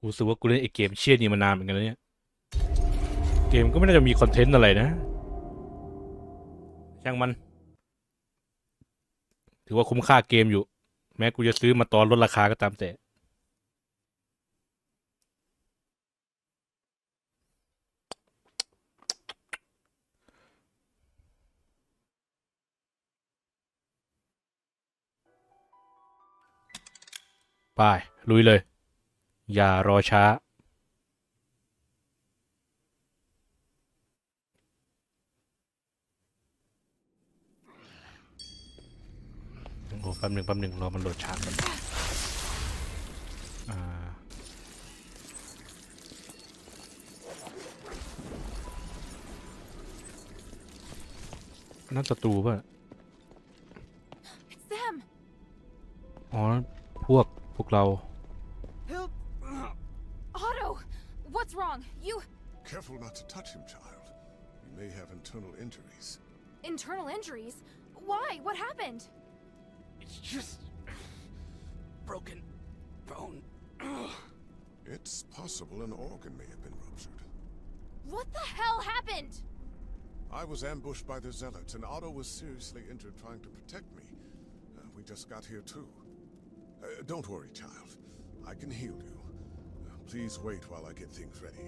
รู้สึกว่ากูเล่นไอเกมเชี่ยนี่มานานเหมือนกันแล้วเนี่ยเกมก็ไม่น่าจะมีคอนเทนต์อะไรนะช่างมันถือว่าคุ้มค่าเกมอยู่แม้กูจะซื้อมาตอนลดราคาก็ตามแต่ไปลุยเลยอย่ารอช้าโอ้แป๊บหนึ่งรอมันโหลดช้ากันอ่านั่นศัตรูป่ะ It's them. อ๋อพวกเรา Help. Otto, what's wrong? You Careful not to touch him, child. He may have internal injuries. internal injuries? Why? What happened? It's just broken bone. It's possible an organ may have been ruptured. What the hell happened? I was ambushed by the zealots, and Otto was seriously injured trying to protect me. We just got here too. Don't worry, child. I can heal you. Please wait while I get things ready.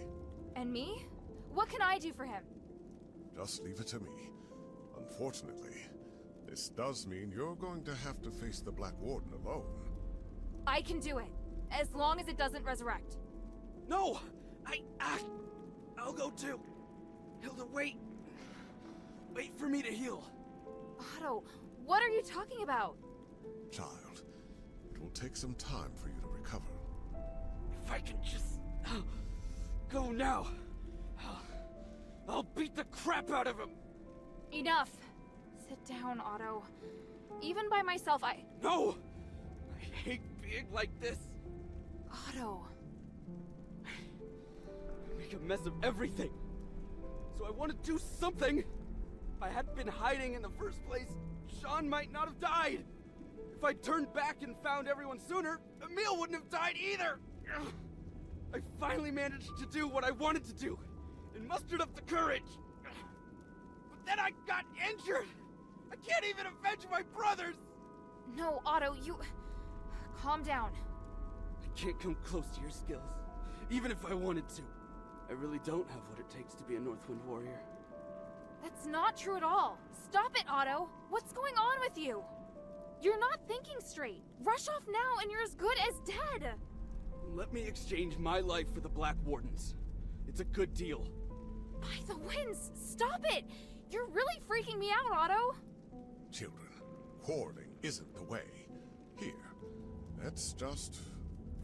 And me? What can I do for him? Just leave it to me. Unfortunately, this does mean you're going to have to face the Black Warden alone. I can do it, as long as it doesn't resurrect. No! I'll go too. Hilda, wait. Wait for me to heal. Otto, what are you talking about? Child, it will take some time for you to recover. If I can just go now, I'll beat the crap out of him. Enough. Sit down, Otto. Even by myself, No! I hate being like this. Otto. I make a mess of everything. So I want to do something. If I hadn't been hiding in the first place, Sean might not have died. If I turned back and found everyone sooner, Emil wouldn't have died either. I finally managed to do what I wanted to do and mustered up the courage. But then I got injured. I can't even avenge my brothers. No, Otto, you... Calm down. I can't come close to your skills, even if I wanted to. I really don't have what it takes to be a Northwind warrior. That's not true at all. Stop it, Otto. What's going on with you? You're not thinking straight. Rush off now and you're as good as dead. Let me exchange my life for the Black Wardens. It's a good deal. By the winds, stop it! You're really freaking me out, Otto. Children, quarreling isn't the way. Here, let's just...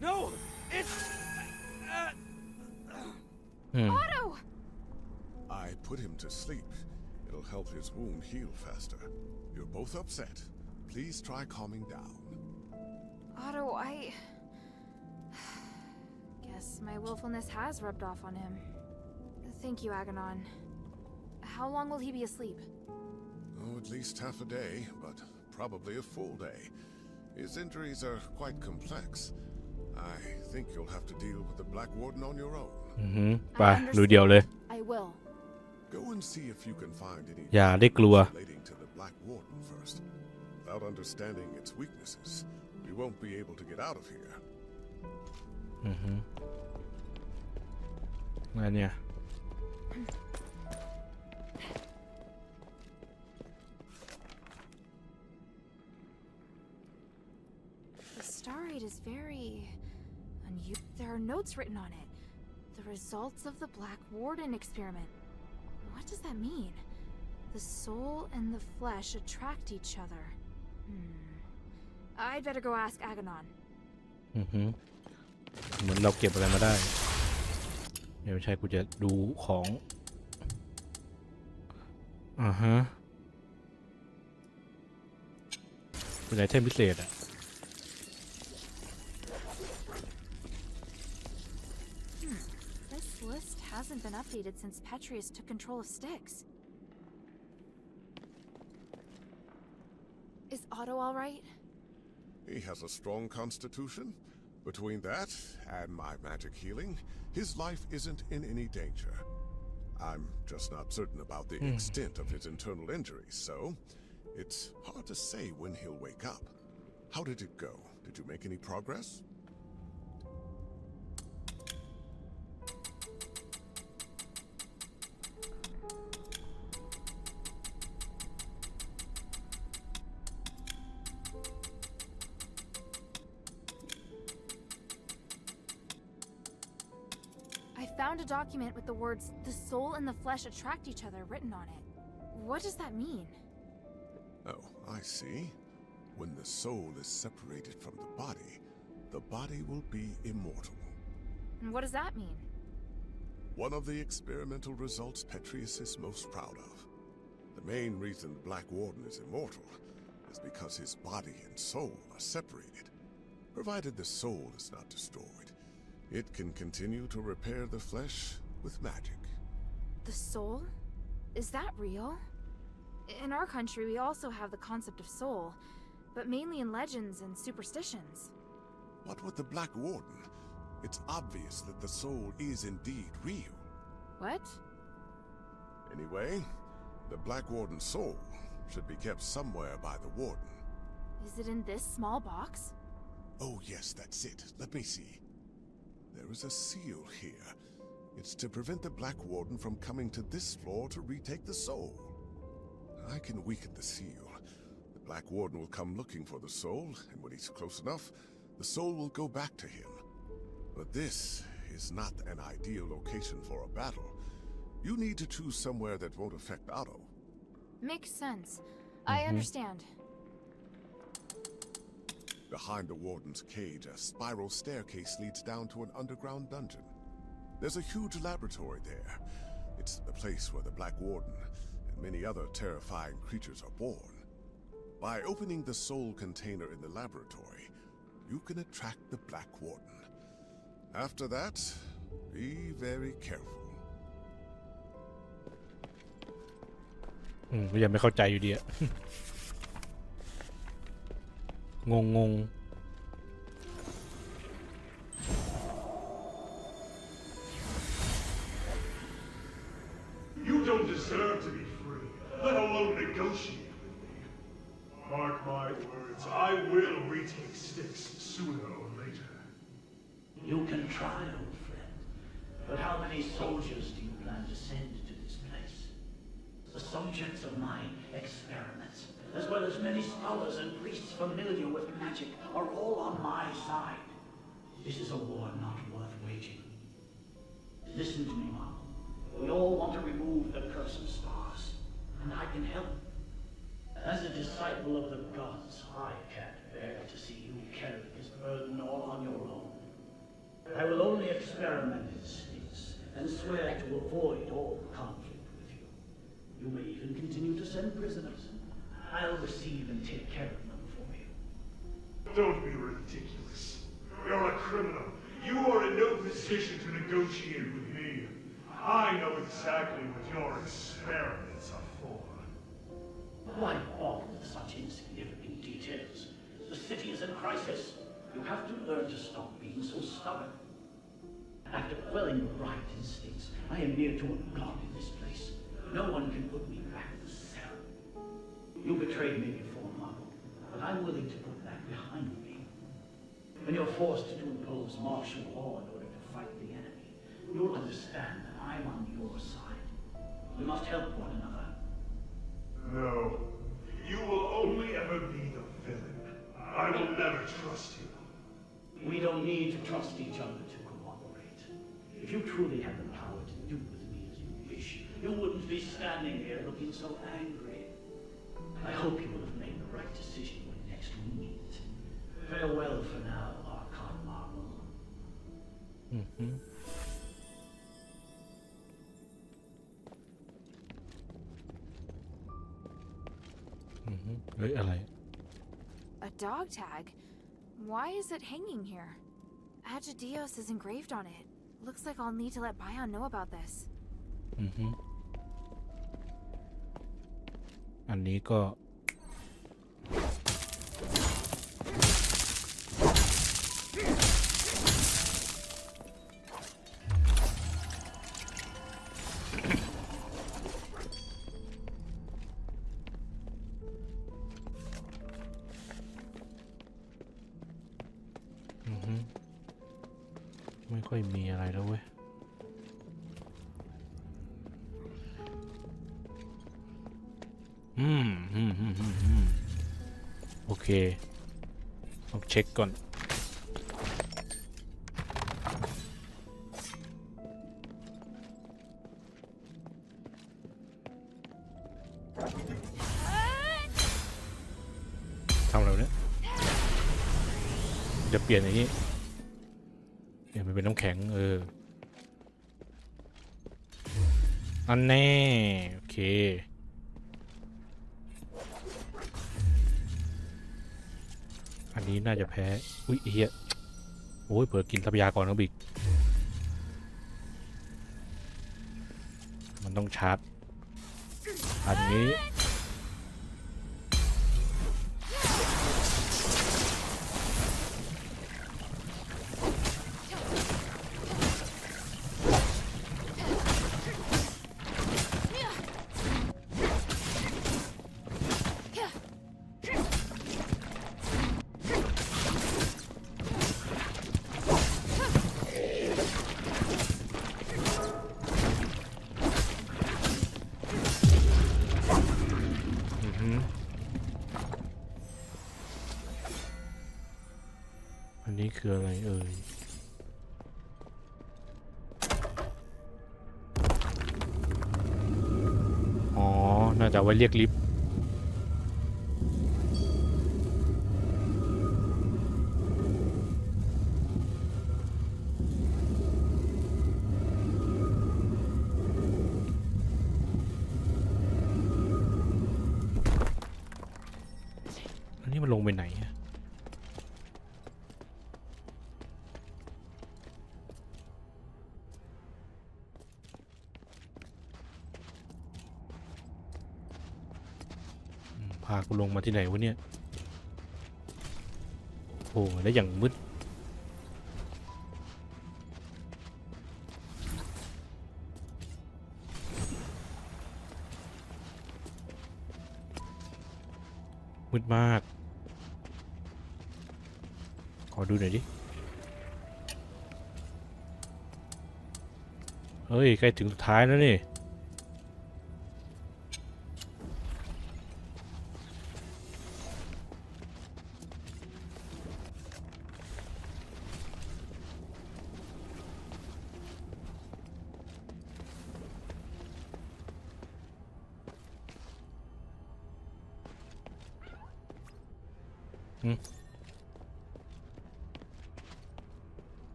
No! It's... Otto! I put him to sleep. It'll help his wound heal faster. You're both upset. Please try calming down. Otto, Guess my willfulness has rubbed off on him. Thank you, Aganon. How long will he be asleep? Oh, at least half a day, but probably a full day. His injuries are quite complex. I think you'll have to deal with the Black Warden on your own. ไปลุยเดียวเลย I will. Go and see if you can find any อย่าได้กลัว relating to the Black Warden first. Without understanding its weaknesses, we won't be able to get out of here. อะไรเนี่ย The starite is very unusual. There are notes written on it. The results of the Black Warden experiment. What does that mean? The soul and the flesh attract each other. I'd better go ask Aganon. เหมือนเราเก็บอะไรมาได้เดี๋ยวไม่ใช่กูจะดูของเป็นไอเทมพิเศษอะ This list hasn't been updated since Petrius took control of Styx. Is Otto all right? He has a strong constitution. Between that and my magic healing, his life isn't in any danger. I'm just not certain about the extent of his internal injuries, so it's hard to say when he'll wake up. How did it go? Did you make any progress? I found a document with the words, "The soul and the flesh attract each other," written on it. What does that mean? Oh, I see. When the soul is separated from the body will be immortal. And what does that mean? One of the experimental results Petrius is most proud of. The main reason the Black Warden is immortal is because his body and soul are separated. Provided the soul is not destroyed, it can continue to repair the flesh with magic. The soul? Is that real? In our country, we also have the concept of soul, but mainly in legends and superstitions. What with the Black Warden? It's obvious that the soul is indeed real. What? Anyway, the Black Warden's soul should be kept somewhere by the Warden. Is it in this small box? Oh yes, that's it. Let me see. There is a seal here. It's to prevent the Black Warden from coming to this floor to retake the soul. I can weaken the seal. The Black Warden will come looking for the soul, and when he's close enough, the soul will go back to him. But this is not an ideal location for a battle. You need to choose somewhere that won't affect Otto. Makes sense. I understand. Behind the Warden's cage, a spiral staircase leads down to an underground dungeon. There's a huge laboratory there. It's the place where the Black Warden and many other terrifying creatures are born. By opening the soul container in the laboratory, you can attract the Black Warden. After that, be very careful. ก็ยังไม่เข้าใจอยู่ดีอะ งง You don't deserve to be free, let alone negotiate with me. Mark my words, I will retake Styx sooner or later. You can try, old friend, but how many soldiers do you plan to send to this place? The subjects of my experiments, as well as many scholars and priests familiar with magic, are all on my side. This is a war not worth waging. Listen to me, Mark. We all want to remove the curse of stars, and I can help. As a disciple of the gods, I can't bear to see you carry this burden all on your own. I will only experiment in Styx and swear to avoid all conflict with you. You may even continue to send prisoners. I'll receive and take care of them for you. Don't be ridiculous. You're a criminal. You are in no position to negotiate with me. I know exactly what your experiments are for. Why bother with such insignificant details? The city is in crisis. You have to learn to stop being so stubborn. After quelling your right instincts, I am near to a god in this place. No one can put me back in the cell. You betrayed me before, Marco, but I'm willing to put that behind me. When you're forced to impose martial law in order to fight the enemy, you'll understand that I'm on your side. We must help one another. No. You will only ever be the villain. I will never trust you. We don't need to trust each other to cooperate. If you truly had the power to do with me as you wish, you wouldn't be standing here looking so angry. I hope you will have made the right decision when next we meet. Farewell for now, Archon Marvel. เฮ้ยอะไร A dog tag? Why is it hanging here? Asterigos is engraved on it. Looks like I'll need to let Bion know about this. อันนี้ก็ Ugh. ไม่ค่อยมีอะไรแล้วเว้ยโอเคต้องเช็คก่อนทำอะไรเนี่ยจะเปลี่ยนอย่างนี้เปลี่ยนไปเป็นน้ำแข็งอันแน่โอเคอันนี้น่าจะแพ้อุ้ยเฮียโอ้ยเปิดกินทรัพยากรเขาบิกมันต้องชาร์จอันนี้อันนี้คืออะไรอ๋อน่าจะไว้เรียกลิฟต์อันนี้มันลงไปไหนอะพากูลงมาที่ไหนวะเนี่ยโอ้แล้วอย่างมืดมืดมากขอดูหน่อยดิเฮ้ยใกล้ถึงสุดท้ายแล้วนี่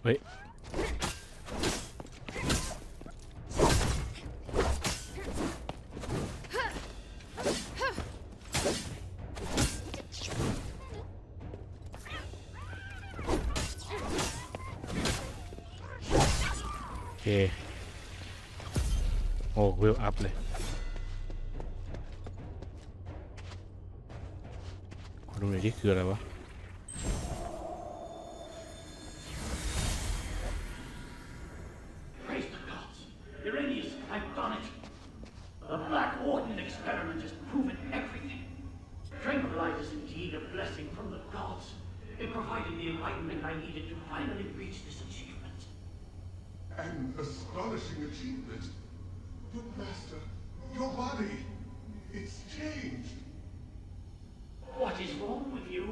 เฮ้ยโอเคโอ้เวลอัพเลยขอดูหน่อยที่คืออะไรวะThe Black Warden experiment has proven everything. Tranquilize is indeed a blessing from the gods. It provided the enlightenment I needed to finally reach this achievement. An astonishing achievement. But Master, your body, it's changed. What is wrong with you?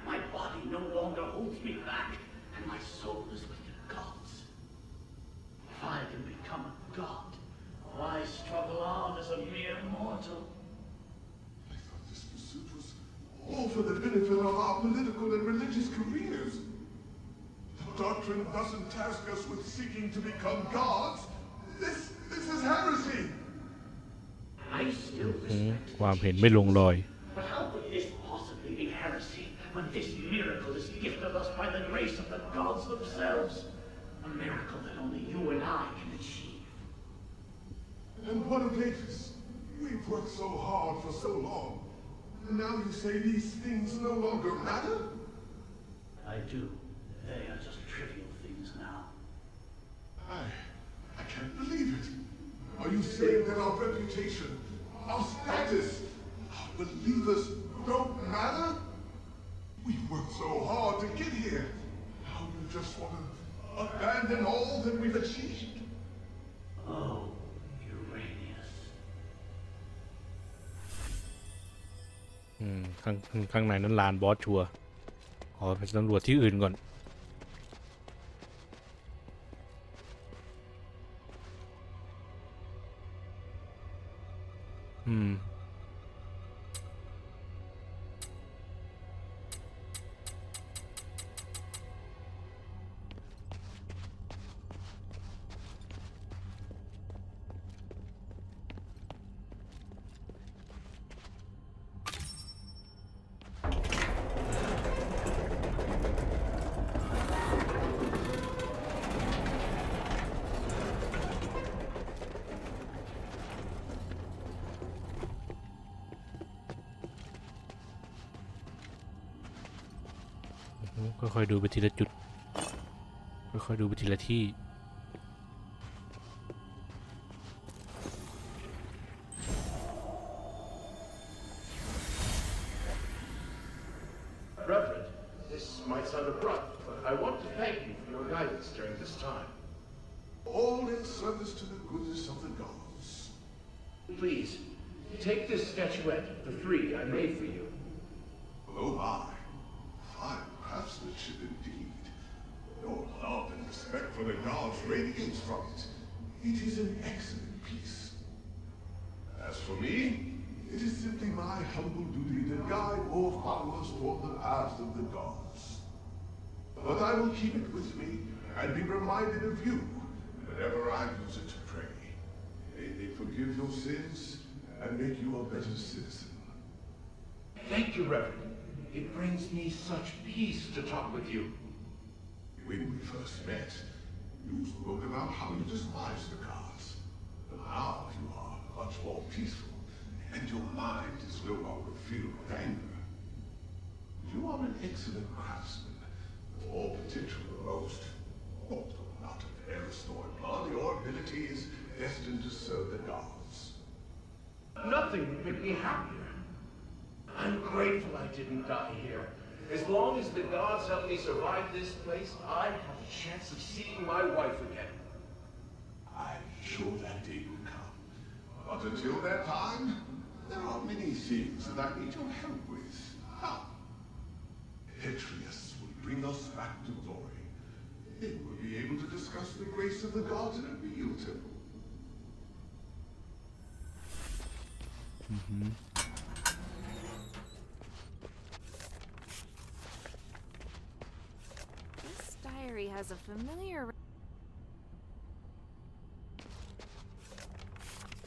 My body no longer holds me back, and my soul is with the gods. If I can become a god, why struggle on as a mere mortal? I thought this pursuit was all for the benefit of our political and religious careers. The doctrine doesn't task us with seeking to become gods. This is heresy. I still respect ความเห็นไม่ลงรอย But how could this possibly be heresy when this miracle is gifted us by the grace of the gods themselves? A miracle that only you and I can achieve. And what of ages? We've worked so hard for so long. And now you say these things no longer matter? I do. They are just trivial things now. I can't believe it. Are you saying that our reputation, our status, our believers don't matter? We worked so hard to get here. Now you just want to abandon all that we've achieved? Oh, Uranus. ข้างในนั้นลานบอสชัวร์ขอไปตำรวจที่อื่นก่อนค่อยๆดูไปทีละจุดค่อยๆดูไปทีละที่Reverend, this might sound abrupt, but I want to thank you for your guidance during this time. All in service to the goodness of the gods. Please, take this statuette, the three I made for you. Oh my, fine craftsmanship indeed. Your love and respect for the gods radiates from it. It is an excellent piece. As for me, it is simply my humble duty to guide more followers toward the paths of the gods. But I will keep it with me and be reminded of you whenever I use it to pray. May they forgive your sins and make you a better citizen. Thank you, Reverend. It brings me such peace to talk with you. When we first met, you spoke about how you despise the gods. But now you are much more peaceful, and your mind is no longer filled with anger. You are an excellent craftsman, all potential the most. Although not of Aristoid blood, your ability is destined to serve the gods. Nothing would make me happier. I'm grateful I didn't die here. As long as the gods help me survive this place, I have a chance of seeing my wife again. I'm sure that day will come. But until that time, there are many things that I need your help with. How? Petrius will bring us back to glory. Then we'll be able to discuss the grace of the gods in a real temple. This diary has a familiar.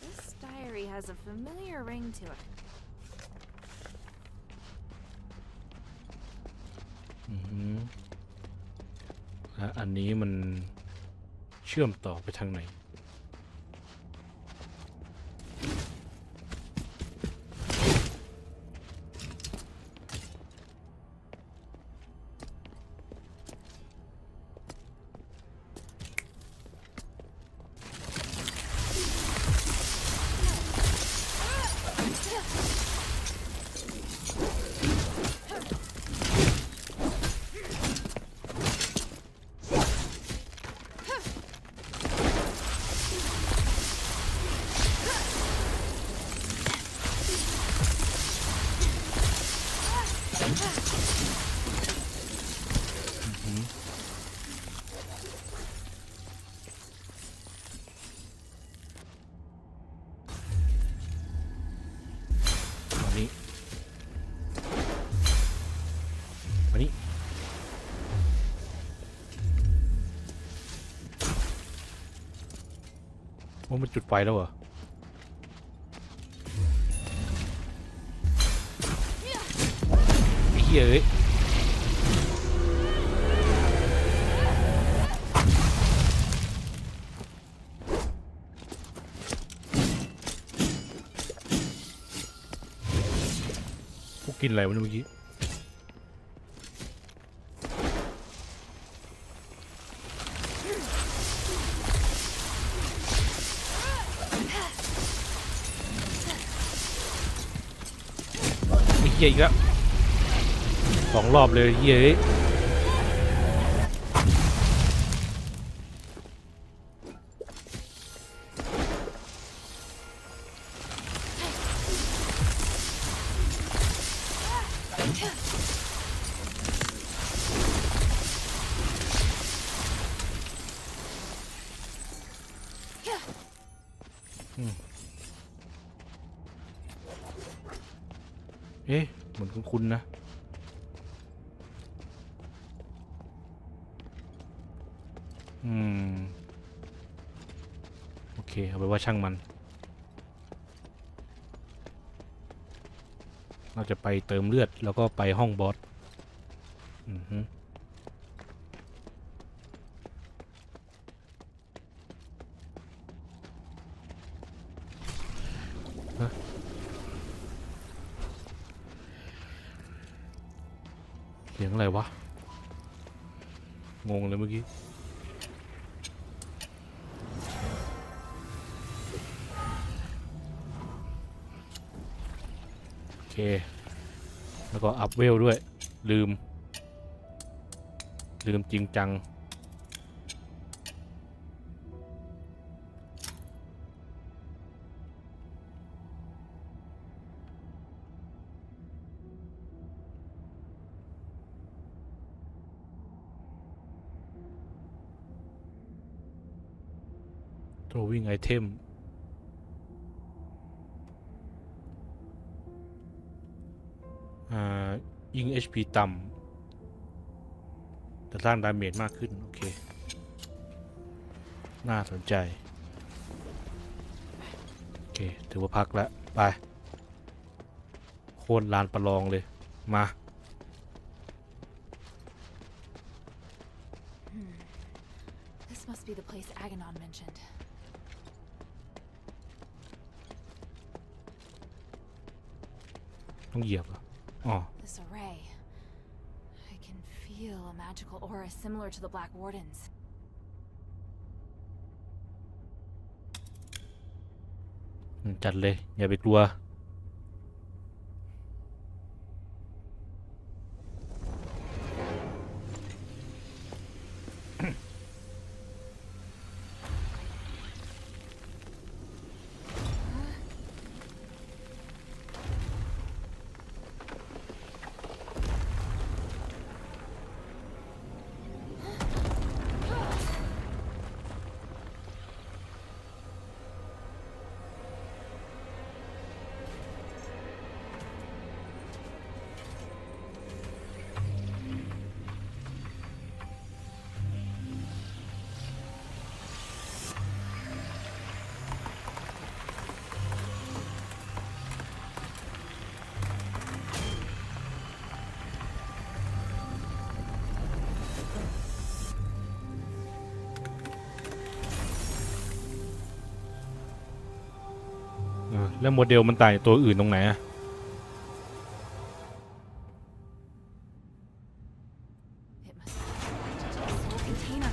This diary has a familiar ring to it. อันนี้มันเชื่อมต่อไปทางไหนมานี่ว่ามันจุดไฟแล้วเหรอไอ้เหี้ยเอ้ยพวกกินอะไรวะเมื่อกี้อีกแล้ว 2 รอบเลยเฮ้ยเอ๊ะเหมือนคุ้นๆนะโอเคเอาไปว่าช่างมันเราจะไปเติมเลือดแล้วก็ไปห้องบอสเสียงอะไรวะงงเลยเมื่อกี้โอเคแล้วก็อัพเวลด้วยลืมจริงจังdrawing item ยิง HP ต่ำแต่สร้างดาเมจมากขึ้นโอเคน่าสนใจโอเคถือว่าพักแล้วไปโค่นลานประลองเลยมา This must be the place Aganon mentioned. ต้องเหยียบเหรออ๋อ This array. I can feel a magical aura similar to the Black Warden's. จัดเลยอย่าไปกลัวแล้วโมเดลมันต่างจากตัวอื่นตรงไหนอะ It must be a soul container.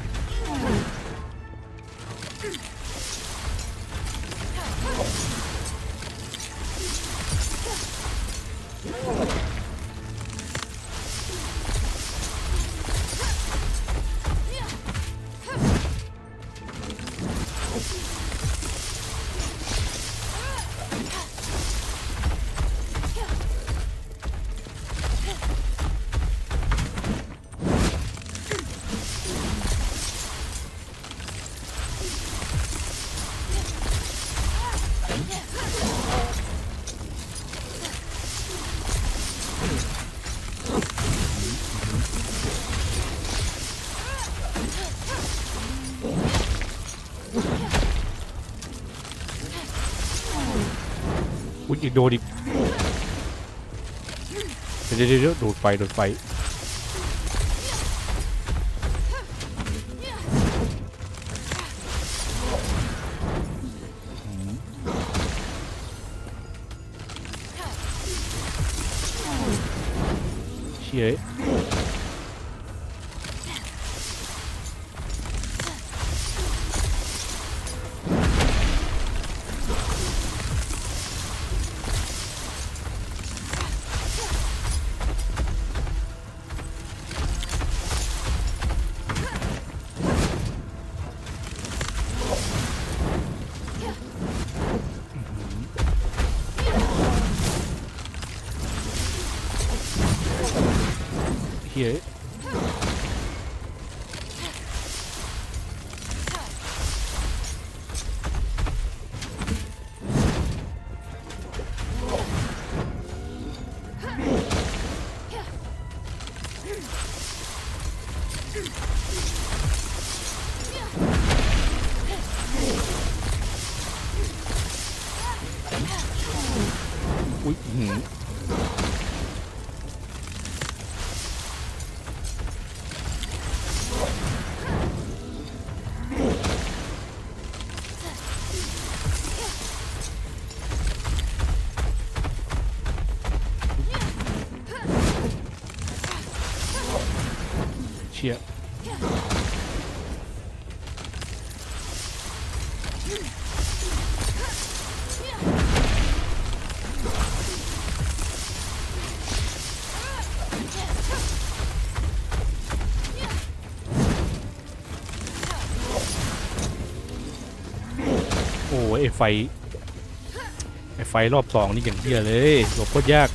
อุ๊ยอีกโดนอีกเดี๋ยวโดดไฟเชี่ย เฮียอุ้ยเชี่ยโอ้ยไอ้ไฟรอบ2นี่อย่างเหี้ยเลยหลบโคตรยาก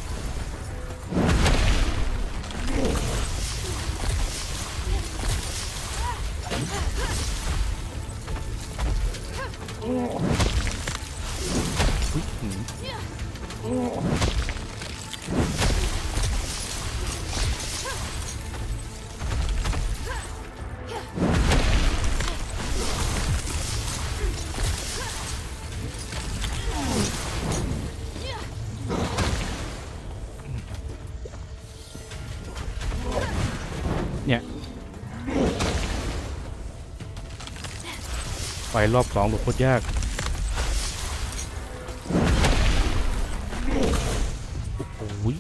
เนี่ยไฟรอบ2หลบโคตรยากโอ้ย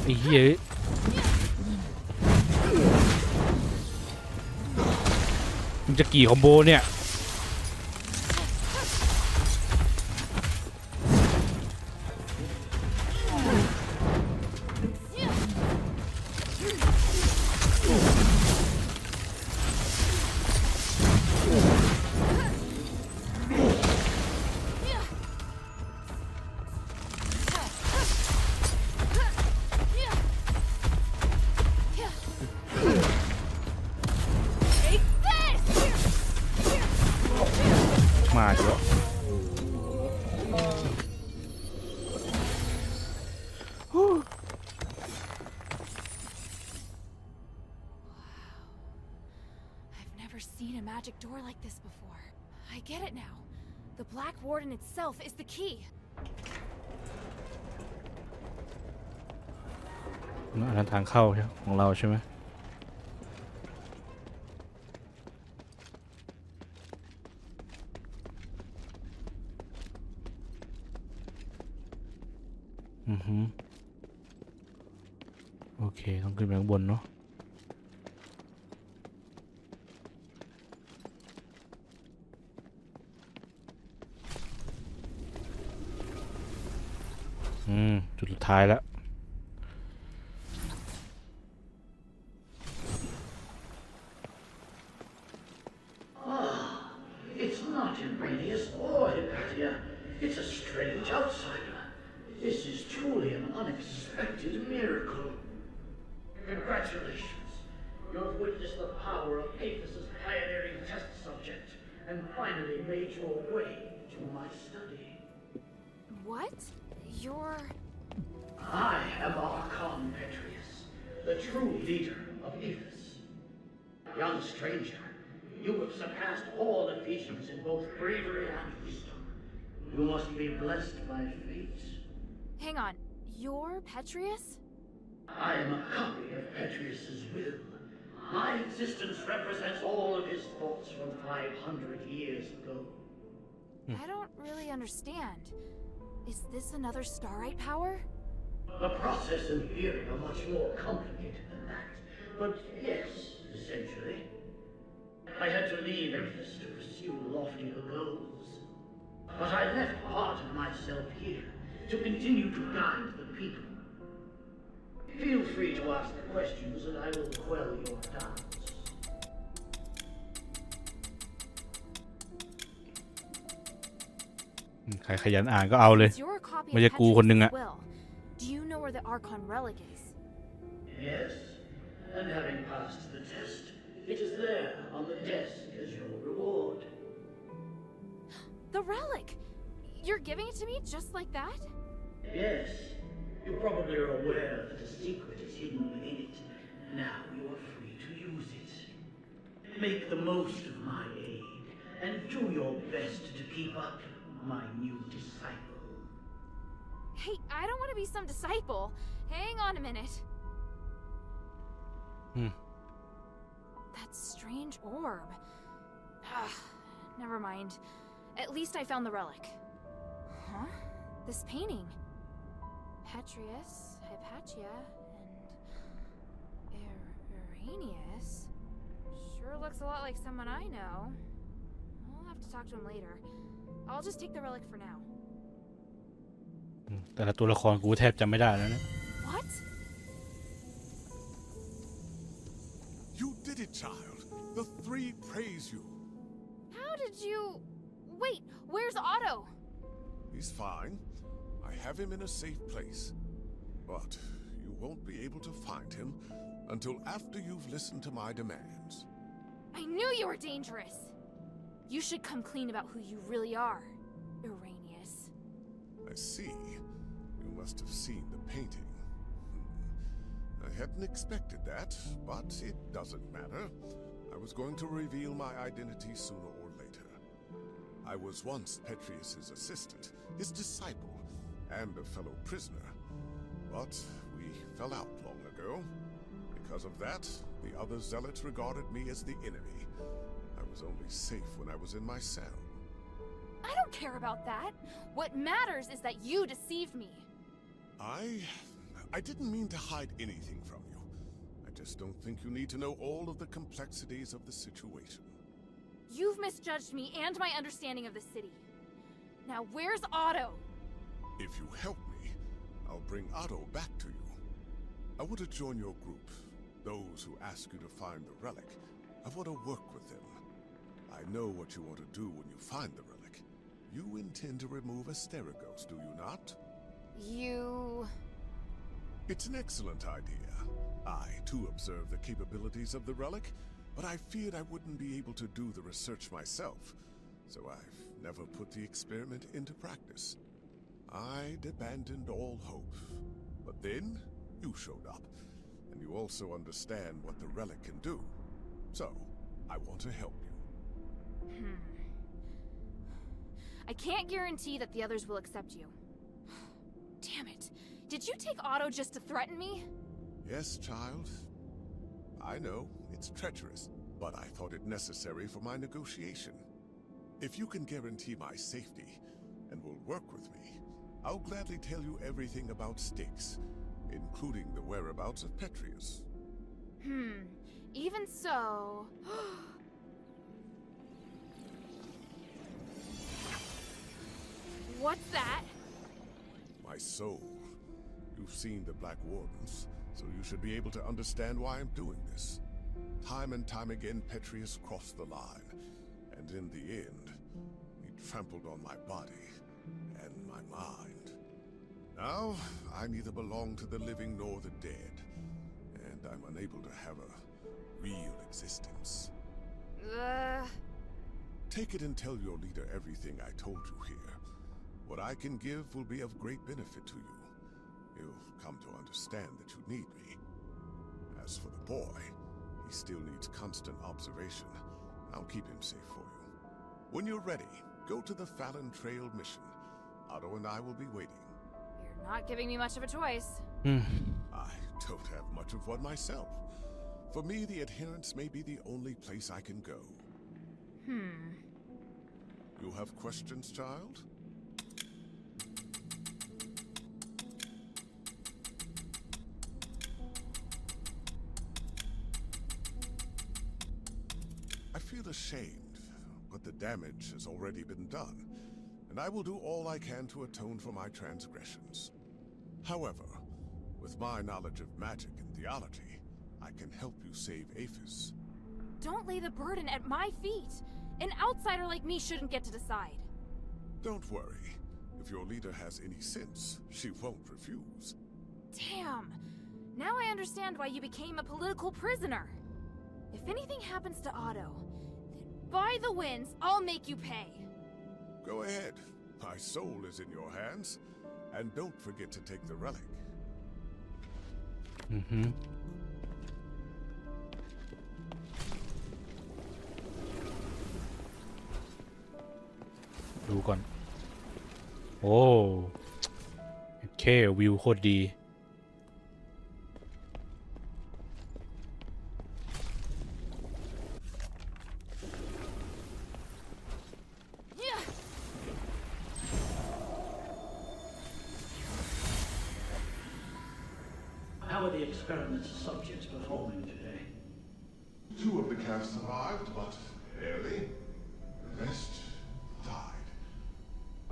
ไอ้เหี้ยมันจะกี่คอมโบเนี่ยมาเยอะ I've never seen a magic door like this before. I get it now. The Black Warden itself is the key. อันนั้นทางเข้าของเราใช่ไหมโอเคต้องขึ้นไปข้างบนเนาะจุดสุดท้ายแล้วIt's not Imbranius or Hypatia. It's a strange outsider. This is truly an unexpected miracle. Congratulations. You have witnessed the power of Aethus's pioneering test subject and finally made your way to my study. What? You're... I am Archon Petrius, the true leader of Aethus. Young stranger, you have surpassed all Ephesians in both bravery and wisdom. You must be blessed by fate. Hang on. You're Petrius? I am a copy of Petrius's will. My existence represents all of his thoughts from 500 years ago. I don't really understand. Is this another Starite power? The process and theory are much more complicated than that. But yes, essentially. I had to leave Aethus to pursue loftier goals. But I left part of myself here to continue to guide the people. Feel free to ask questions and I will quell your doubts. ใครขยันอ่านก็เอาเลย Since you're a copy of ไม่ใช่กูคนหนึ่ง Petrius's อะ will, do you know where the Archon relic is? Yes, and having passed the test, it is there on the desk as your reward. The relic! You're giving it to me just like that? Yes, you probably are aware that a secret is hidden within it. Now you are free to use it. Make the most of my aid, and do your best to keep up my new disciple. Hey, I don't want to be some disciple. Hang on a minute. That strange orb. Never mind. At least I found the relic. Huh? This painting. Petrius, Hypatia, and Iranius. Sure looks a lot like someone I know. I'll have to talk to him later. I'll just take the relic for now. แต่ละตัวละครกูแทบจำไม่ได้แล้วนะ What? You did it, child. The three praise you. How did you... Wait, where's Otto? He's fine. I have him in a safe place. But you won't be able to find him until after you've listened to my demands. I knew you were dangerous. You should come clean about who you really are, Iranius. I see. You must have seen the painting. I hadn't expected that, but it doesn't matter. I was going to reveal my identity sooner or later. I was once Petrius's assistant, his disciple, and a fellow prisoner. But we fell out long ago. Because of that, the other zealots regarded me as the enemy. I was only safe when I was in my cell. I don't care about that. What matters is that you deceived me. I didn't mean to hide anything from you. I just don't think you need to know all of the complexities of the situation. You've misjudged me and my understanding of the city. Now where's Otto? If you help me, I'll bring Otto back to you. I want to join your group. Those who ask you to find the relic. I want to work with them. I know what you want to do when you find the relic. You intend to remove Asterigos, do you not? You... It's an excellent idea. I, too, observe the capabilities of the relic, but I feared I wouldn't be able to do the research myself, so I've never put the experiment into practice. I'd abandoned all hope. But then, you showed up, and you also understand what the relic can do. So, I want to help you. I can't guarantee that the others will accept you. Damn it. Did you take Otto just to threaten me? Yes, child. I know, it's treacherous, but I thought it necessary for my negotiation. If you can guarantee my safety and will work with me, I'll gladly tell you everything about Styx, including the whereabouts of Petrius. Even so... What's that? My soul. You've seen the Black Wardens, so you should be able to understand why I'm doing this. Time and time again, Petrius crossed the line, and in the end, he trampled on my body and my mind. Now, I neither belong to the living nor the dead, and I'm unable to have a real existence. Take it and tell your leader everything I told you here. What I can give will be of great benefit to you. He'll come to understand that you need me. As for the boy, he still needs constant observation. I'll keep him safe for you. When you're ready, go to the Fallon Trail mission. Otto and I will be waiting. You're not giving me much of a choice. I don't have much of one myself. For me, the adherents may be the only place I can go. You have questions, child? I feel ashamed, but the damage has already been done, and I will do all I can to atone for my transgressions. However, with my knowledge of magic and theology, I can help you save Aphis. Don't lay the burden at my feet. An outsider like me shouldn't get to decide. Don't worry. If your leader has any sense, she won't refuse. Damn! Now I understand why you became a political prisoner. If anything happens to Otto, then by the winds, I'll make you pay. Go ahead. My soul is in your hands. And don't forget to take the relic. ดูก่อนโอ้แค่วิวโคตรดี How are the experiment's subjects performing today? 2 of the cast survived, but barely. The rest died.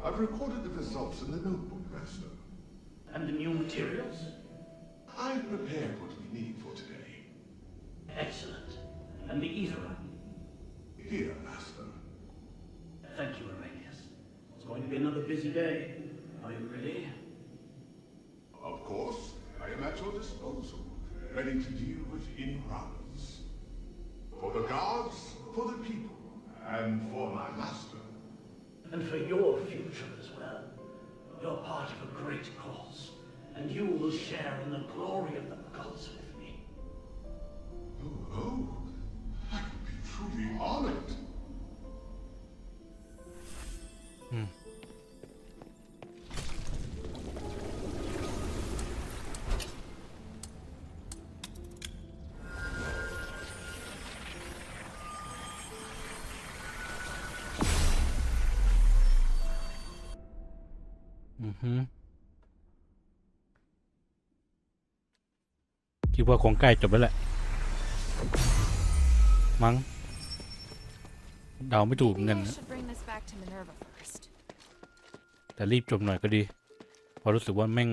I've recorded the results in the notebook, Master. And the new materials? I've prepared what we need for today. Excellent. And the ether? Here, Master. Thank you, Aurelius. It's going to be another busy day. Are you ready? Of course, I am at your disposal, ready to deal with any problems. For the gods, for the people, and for my master. And for your future as well. You're part of a great cause, and you will share in the glory of the gods with me. Oh, I would be truly honored. คิดว่าคงใกล้จบแล้วแหละมั้งเดาไม่ถูกเหมือนกัน Maybe I นะ should bring this back to Minerva first. แต่รีบจบหน่อยก็ดีเพราะรู้สึกว่าแม่ง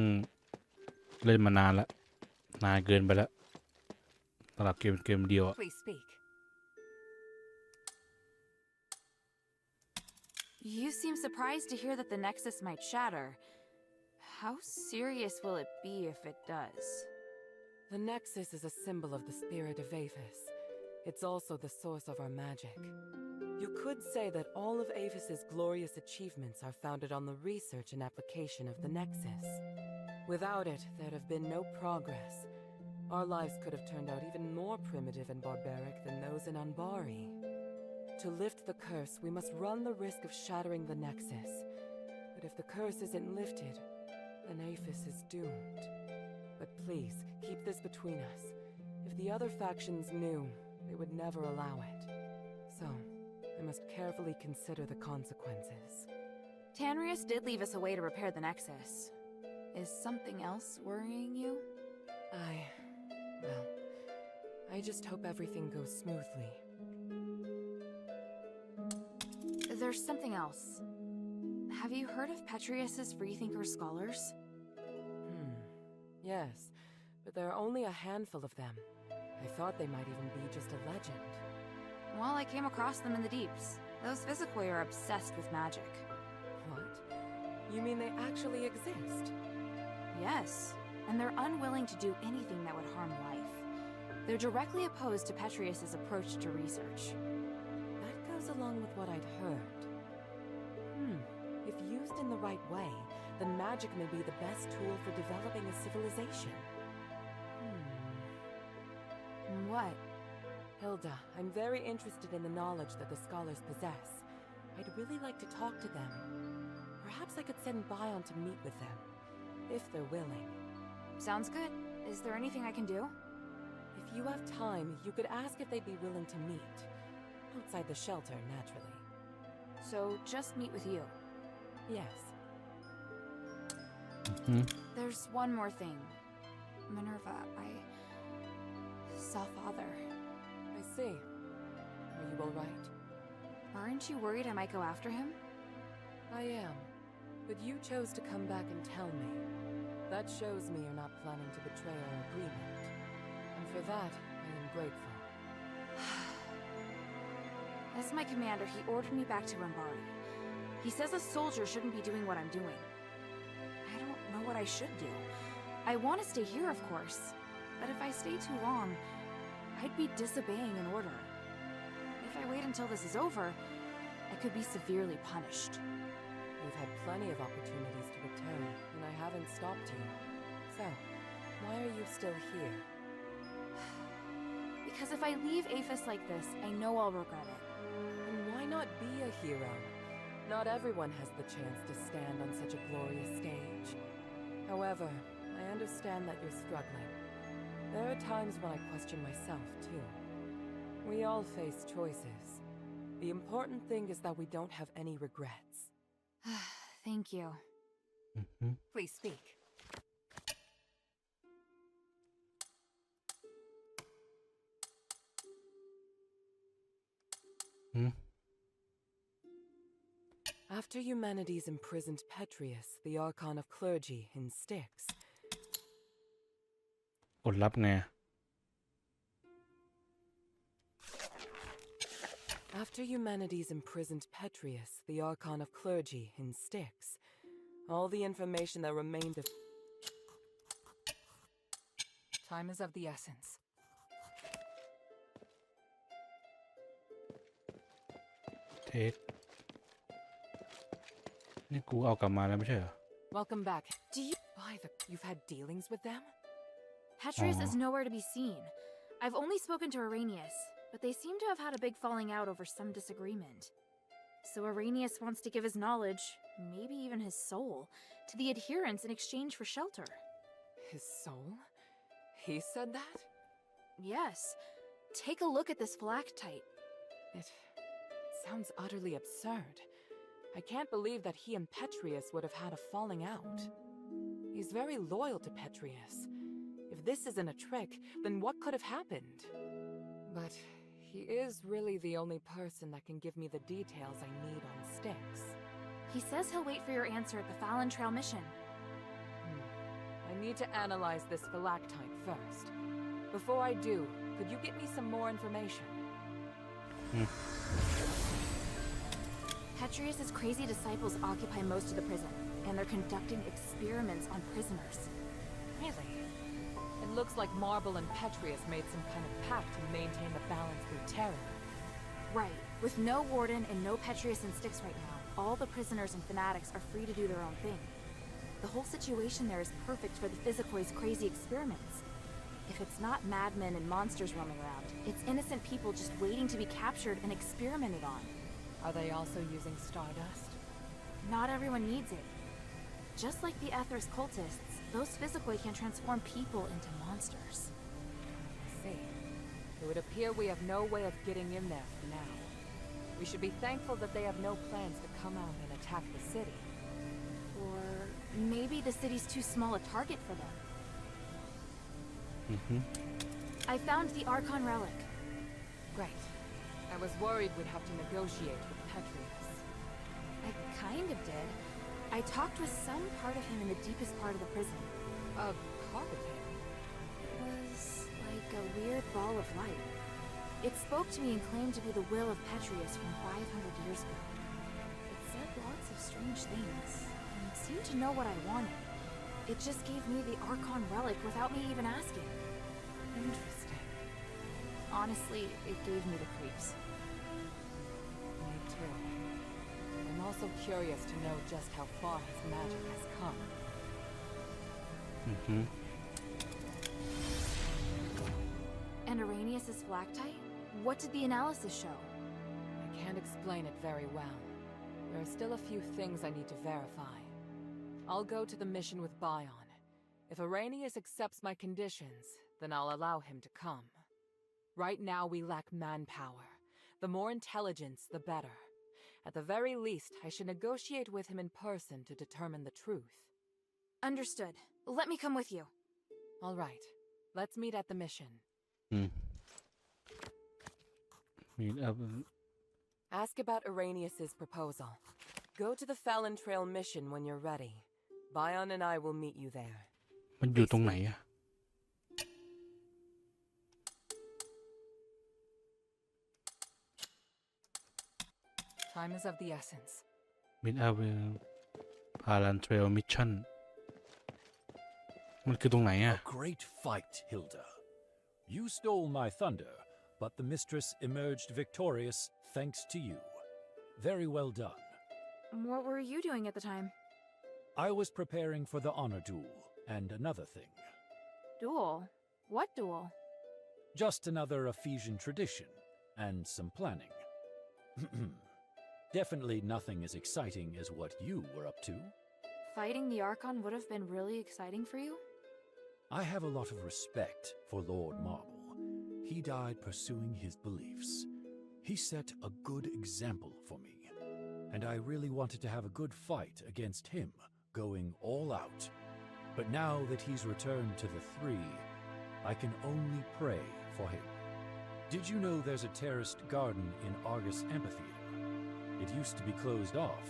เล่นมานานแล้วนานเกินไปแล้วสำหรับเกมเดียวอะ Please speak. You seem surprised to hear that the Nexus might shatter. How serious will it be if it does? The Nexus is a symbol of the spirit of Aphis. It's also the source of our magic. You could say that all of Aphis's glorious achievements are founded on the research and application of the Nexus. Without it, there'd have been no progress. Our lives could have turned out even more primitive and barbaric than those in Anbari. To lift the curse, we must run the risk of shattering the Nexus. But if the curse isn't lifted, then Aphis is doomed. But please, keep this between us. If the other factions knew, they would never allow it. So, I must carefully consider the consequences. Tanrius did leave us a way to repair the Nexus. Is something else worrying you? Well, I just hope everything goes smoothly. There's something else. Have you heard of Petrius's freethinker scholars? Yes, but there are only a handful of them. I thought they might even be just a legend. Well, I came across them in the deeps. Those Physicoi are obsessed with magic. What? You mean they actually exist? Yes, and they're unwilling to do anything that would harm life. They're directly opposed to Petrius's approach to research. That goes along with what I'd heard. If used in the right way, then magic may be the best tool for developing a civilization. What? Hilda, I'm very interested in the knowledge that the scholars possess. I'd really like to talk to them. Perhaps I could send Bion to meet with them, if they're willing. Sounds good. Is there anything I can do? If you have time, you could ask if they'd be willing to meet. Outside the shelter, naturally. So, just meet with you. Yes. There's one more thing. Minerva, I saw Father. I see. Are you all right? Aren't you worried I might go after him? I am. But you chose to come back and tell me. That shows me you're not planning to betray our agreement. And for that, I am grateful. As my commander, he ordered me back to Anbari. He He says a soldier shouldn't be doing what I'm doing. I don't know what I should do. I want to stay here, of course, but if I stay too long, I'd be disobeying an order. If I wait until this is over, I could be severely punished. You've had plenty of opportunities to return, and I haven't stopped you. So, why are you still here? Because if I leave Aphis like this, I know I'll regret it. And why not be a hero? Not everyone has the chance to stand on such a glorious stage. However, I understand that you're struggling. There are times when I question myself, too. We all face choices. The important thing is that we don't have any regrets. Thank you. Please speak. After humanity's imprisoned Petrius, the Archon of Clergy, in Styx, กดรับไง After humanity's imprisoned Petrius, the Archon of Clergy, in Styx, all the information that remained of... Time is of the essence. Take นี่กูเอากลับมาแล้วไม่ใช่เหรอ Welcome back. Do you... Why the... You've had dealings with them? Petrius is nowhere to be seen. I've only spoken to Arrhenius, but they seem to have had a big falling out over some disagreement. So Arrhenius wants to give his knowledge, maybe even his soul, to the adherents in exchange for shelter. His soul? He said that? Yes. Take a look at this phylactite. It sounds utterly absurd. I can't believe that he and Petrius would have had a falling out. He's very loyal to Petrius. If this isn't a trick, then what could have happened? But he is really the only person that can give me the details I need on Styx. He says he'll wait for your answer at the Fallon Trail mission. I need to analyze this phylactite first. Before I do, could you get me some more information? Petrius's crazy disciples occupy most of the prison, and they're conducting experiments on prisoners. Really? It looks like Marble and Petrius made some kind of pact to maintain the balance through terror. Right. With no warden and no Petrius in Styx right now, all the prisoners and fanatics are free to do their own thing. The whole situation there is perfect for the Physicoid's crazy experiments. If it's not madmen and monsters roaming around, it's innocent people just waiting to be captured and experimented on. Are they also using stardust? Not everyone needs it. Just like the Aethers cultists, those Physicoid can transform people into monsters. I see. It would appear we have no way of getting in there for now. We should be thankful that they have no plans to come out and attack the city. Or maybe the city's too small a target for them. I found the Archon relic. Great. I was worried we'd have to negotiate with Petrius. I kind of did. I talked with some part of him in the deepest part of the prison. A part of him? It was like a weird ball of light. It spoke to me and claimed to be the will of Petrius from 500 years ago. It said lots of strange things, and seemed to know what I wanted. It just gave me the Archon relic without me even asking. Interesting. Honestly, it gave me the creeps. Me too. I'm also curious to know just how far his magic has come. And Arrhenius' phylactite? What did the analysis show? I can't explain it very well. There are still a few things I need to verify. I'll go to the mission with Bion. If Arrhenius accepts my conditions, then I'll allow him to come. Right now we lack manpower. The more intelligence, the better. At the very least, I should negotiate with him in person to determine the truth. Understood. Let me come with you. All right. Let's meet at the mission. Meet up. Ask about Arrhenius' proposal. Go to the Fallon Trail mission when you're ready. Bion and I will meet you there. มันอยู่ตรงไหนอะ Time is of the essence. มิดอาเวลพารันเทรลมิชชั่นมันคือตรงไหนอะ A great fight, Hilda. You stole my thunder, but the mistress emerged victorious thanks to you. Very well done. What were you doing at the time? I was preparing for the honor duel and another thing. Duel? What duel? Just another Ephesian tradition and some planning. Definitely nothing as exciting as what you were up to. Fighting the Archon would have been really exciting for you? I have a lot of respect for Lord Marble. He died pursuing his beliefs. He set a good example for me, and I really wanted to have a good fight against him, going all out. But now that he's returned to the Three, I can only pray for him. Did you know there's a terraced garden in Argus Amphitheater? It used to be closed off.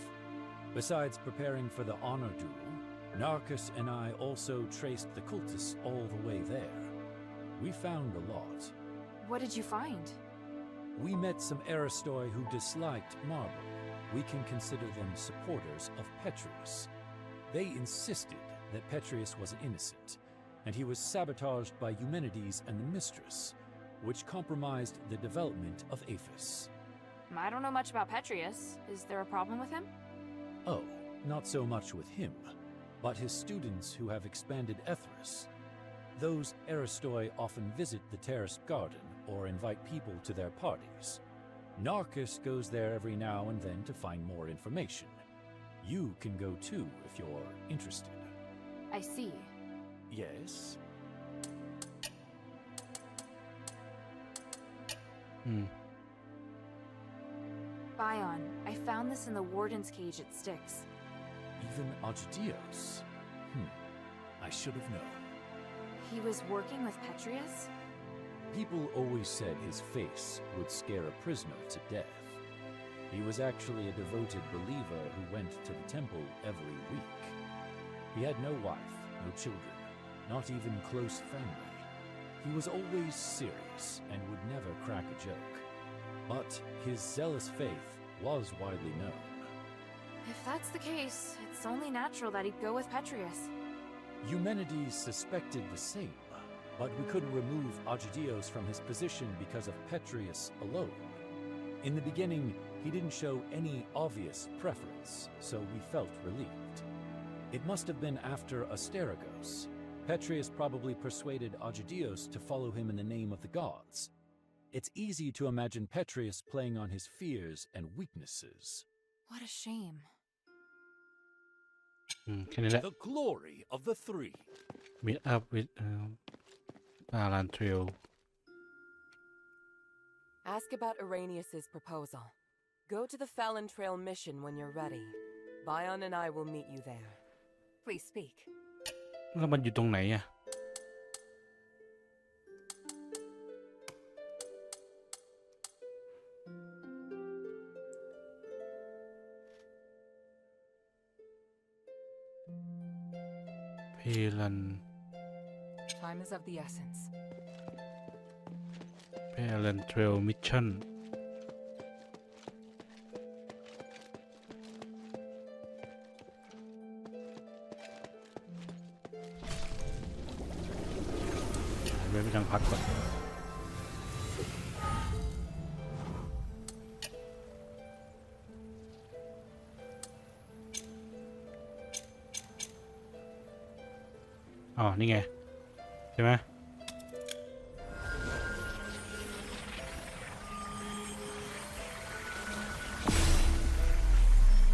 Besides preparing for the honor duel, Narcus and I also traced the cultists all the way there. We found a lot. What did you find? We met some Aristoi who disliked Marble. We can consider them supporters of Petrius. They insisted that Petrius was innocent, and he was sabotaged by Eumenides and the mistress, which compromised the development of Aphis. I don't know much about Petrius. Is there a problem with him? Oh, not so much with him, but his students who have expanded Ethris. Those Aristoi often visit the terraced garden or invite people to their parties. Narcus goes there every now and then to find more information. You can go too if you're interested. I see. Yes? Bion, I found this in the warden's cage at Styx. Even Agidios? I should have known. He was working with Petrius? People always said his face would scare a prisoner to death. He was actually a devoted believer who went to the temple every week. He had no wife, no children, not even close family. He was always serious and would never crack a joke. But his zealous faith was widely known. If that's the case, it's only natural that he'd go with Petrius. Eumenides suspected the same, but we couldn't remove Agidios from his position because of Petrius alone. In the beginning, he didn't show any obvious preference, so we felt relieved. It must have been after Asterigos. Petrius probably persuaded Agidios to follow him in the name of the gods. It's easy to imagine Petrius playing on his fears and weaknesses. What a shame. แค่นี้แหละ The glory of the Three. Meet up with พารันเทรล Ask about Arrhenius's proposal. Go to the Fallon Trail mission when you're ready. Bion and I will meet you there. Please speak. แล้วมันอยู่ตรงไหนอะเพลัน Time is of the essence. เพลันเทรลมิชชั่นไปทางพัดก่อนอ๋อนี่ไงใช่ไหม